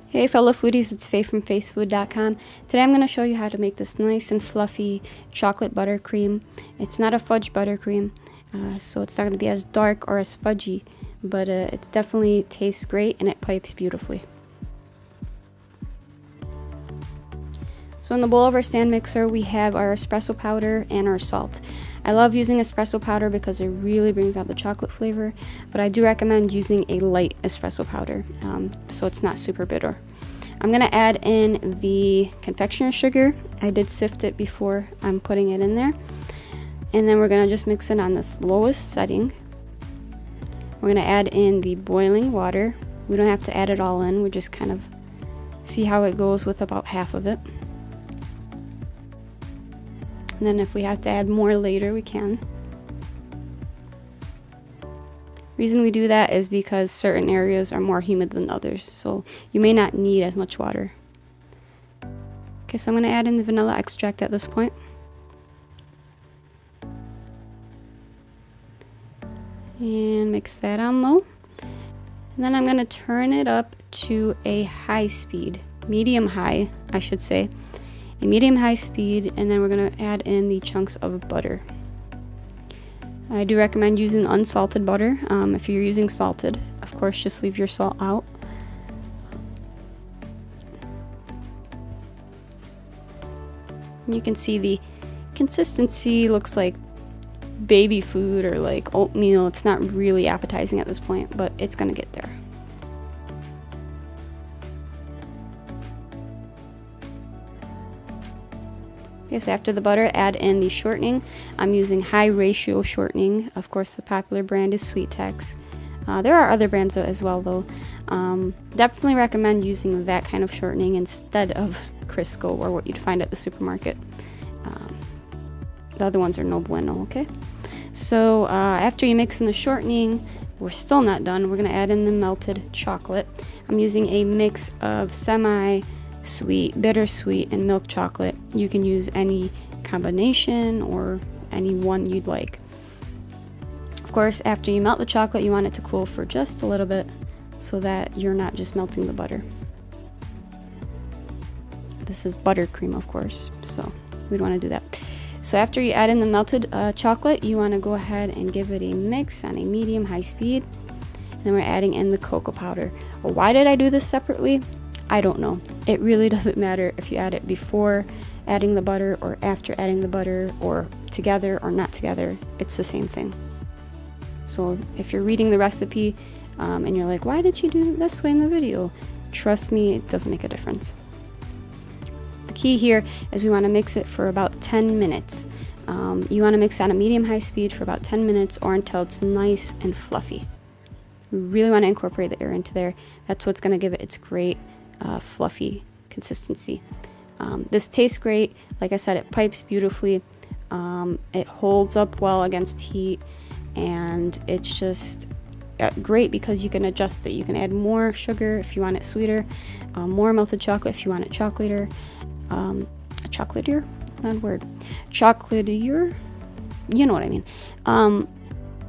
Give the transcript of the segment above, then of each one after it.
Hey fellow foodies, it's Faye from facefood.com. Today I'm going to show you how to make this nice and fluffy chocolate buttercream. It's not a fudge buttercream, so it's not going to be as dark or as fudgy, but it definitely tastes great and it pipes beautifully. So in the bowl of our stand mixer we have our espresso powder and our salt. I love using espresso powder because it really brings out the chocolate flavor, but I do recommend using a light espresso powder so it's not super bitter. I'm going to add in the confectioner sugar. I did sift it before I'm putting it in there. And then we're going to just mix it on this lowest setting. We're going to add in the boiling water. We don't have to add it all in, we just kind of see how it goes with about half of it. And then if we have to add more later, we can. Reason we do that is because certain areas are more humid than others, so you may not need as much water. Okay, so I'm going to add in the vanilla extract at this point. And mix that on low. And then I'm going to turn it up to a high speed, medium high, I should say. A medium high speed, and then we're going to add in the chunks of butter. I do recommend using unsalted butter. If you're using salted, of course, just leave your salt out. And you can see the consistency looks like baby food or like oatmeal. It's not really appetizing at this point, but it's going to get there. Okay, so after the butter, add in the shortening. I'm using high ratio shortening. Of course, the popular brand is SweetTex. There are other brands as well, though. Definitely recommend using that kind of shortening instead of Crisco or what you'd find at the supermarket. The other ones are no bueno, okay? So after you mix in the shortening, we're still not done. We're going to add in the melted chocolate. I'm using a mix of semi-sweet, bittersweet, and milk chocolate. You can use any combination or any one you'd like. Of course, after you melt the chocolate, you want it to cool for just a little bit so that you're not just melting the butter. This is buttercream, of course, so we don't want to do that. So after you add in the melted chocolate, you want to go ahead and give it a mix on a medium-high speed. And then we're adding in the cocoa powder. Well, why did I do this separately? I don't know. It really doesn't matter if you add it before adding the butter or after adding the butter or together or not together. It's the same thing. So if you're reading the recipe and you're like, why did you do it this way in the video? Trust me, it doesn't make a difference. The key here is we want to mix it for about 10 minutes. You want to mix on a medium-high speed for about 10 minutes or until it's nice and fluffy. We really want to incorporate the air into there. That's what's going to give it its great fluffy consistency. This tastes great. Like I said, it pipes beautifully. It holds up well against heat, and it's just great because you can adjust it. You can add more sugar if you want it sweeter, more melted chocolate if you want it chocolatier. Chocolatier? Not a word. Chocolatier? You know what I mean.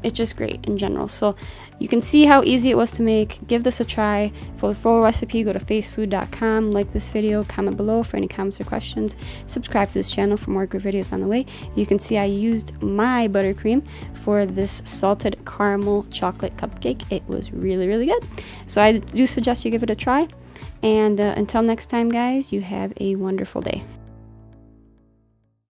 It's just great in general. So you can see how easy it was to make. Give this a try. For the full recipe, go to facefood.com, like this video, comment below for any comments or questions, subscribe to this channel for more good videos on the way. You can see I used my buttercream for this salted caramel chocolate cupcake. It was really, really good. So I do suggest you give it a try. And until next time, guys, you have a wonderful day.